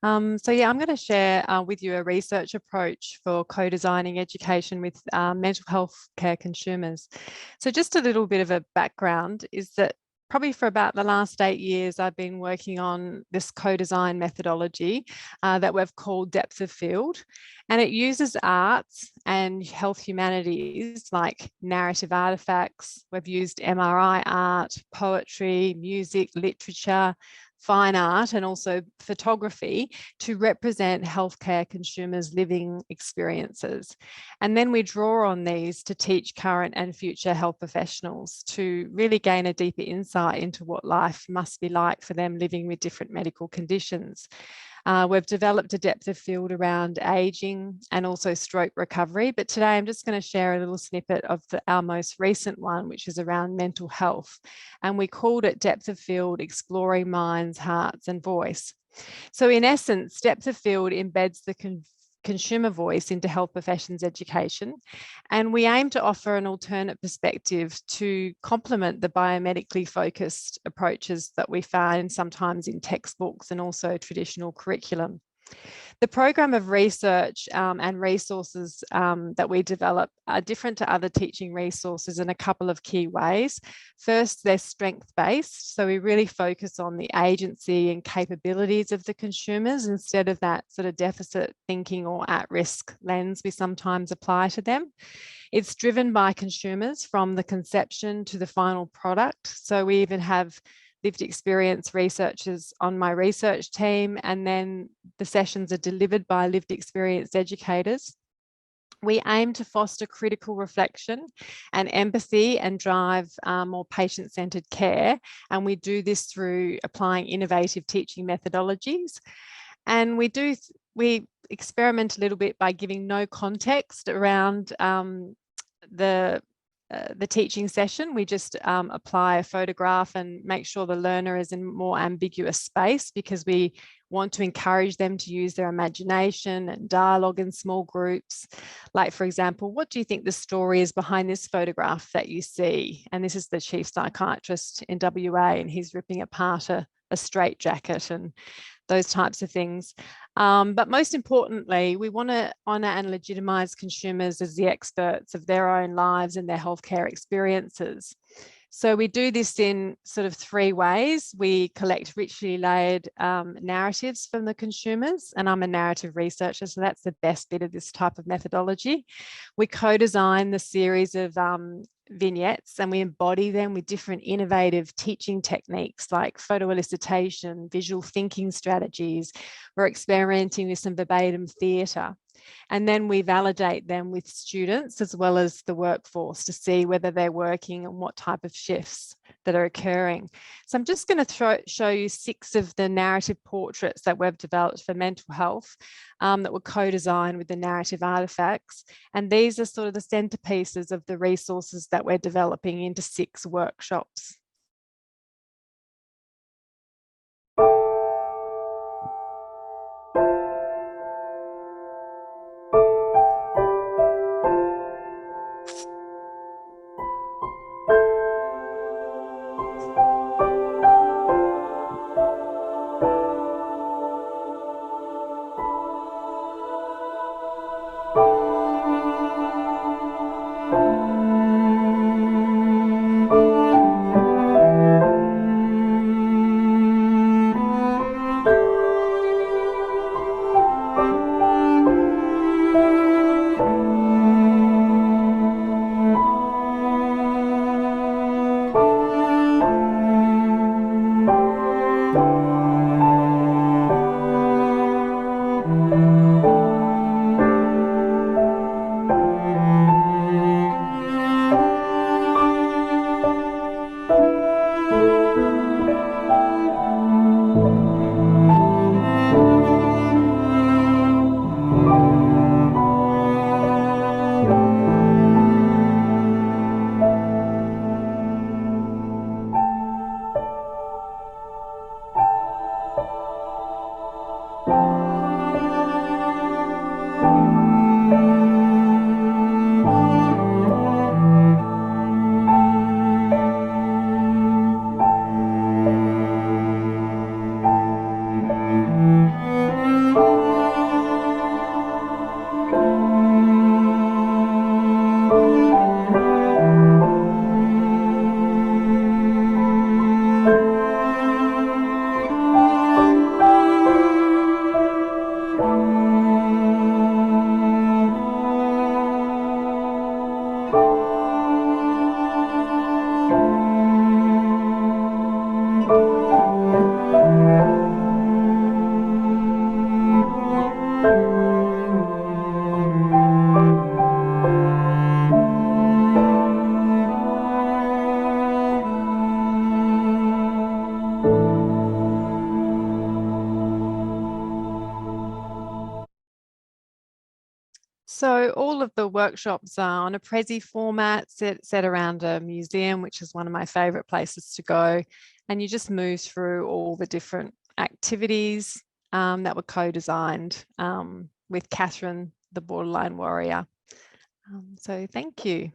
So yeah, I'm going to share with you a research approach for co-designing education with mental health care consumers. So just a little bit of a background is that probably for about the last 8 years, I've been working on this co-design methodology that we've called depth of field. And it uses arts and health humanities like narrative artifacts. We've used MRI art, poetry, music, literature, fine art, and also photography to represent healthcare consumers' living experiences. And then we draw on these to teach current and future health professionals to really gain a deeper insight into what life must be like for them living with different medical conditions. We've developed a depth of field around aging and also stroke recovery, but today I'm just going to share a little snippet of our most recent one, which is around mental health. And we called it Depth of Field, Exploring Minds, Hearts and Voice. So in essence, depth of field embeds the consumer voice into health professions education. And we aim to offer an alternate perspective to complement the biomedically focused approaches that we find sometimes in textbooks and also traditional curriculum. The program of research and resources that we develop are different to other teaching resources in a couple of key ways. First, they're strength-based, so we really focus on the agency and capabilities of the consumers instead of that sort of deficit thinking or at-risk lens we sometimes apply to them. It's driven by consumers from the conception to the final product, so we even have lived experience researchers on my research team, and then the sessions are delivered by lived experience educators. We aim to foster critical reflection and empathy and drive more patient-centered care. And we do this through applying innovative teaching methodologies. And we experiment a little bit by giving no context around the teaching session. We just apply a photograph and make sure the learner is in more ambiguous space because we want to encourage them to use their imagination and dialogue in small groups. Like, for example, what do you think the story is behind this photograph that you see? And this is the chief psychiatrist in WA, and he's ripping apart a straitjacket and those types of things. But most importantly, we want to honour and legitimise consumers as the experts of their own lives and their healthcare experiences. So we do this in sort of 3 ways. We collect richly layered narratives from the consumers, and I'm a narrative researcher, so that's the best bit of this type of methodology. We co-design the series of vignettes, and we embody them with different innovative teaching techniques like photo elicitation, visual thinking strategies. We're experimenting with some verbatim theatre. And then we validate them with students as well as the workforce to see whether they're working and what type of shifts that are occurring. So I'm just going to show you 6 of the narrative portraits that we've developed for mental health that were co-designed with the narrative artifacts. And these are sort of the centerpieces of the resources that we're developing into 6 workshops. So all of the workshops are on a Prezi format, set around a museum, which is one of my favourite places to go. And you just move through all the different activities that were co-designed with Catherine, the borderline warrior. So thank you.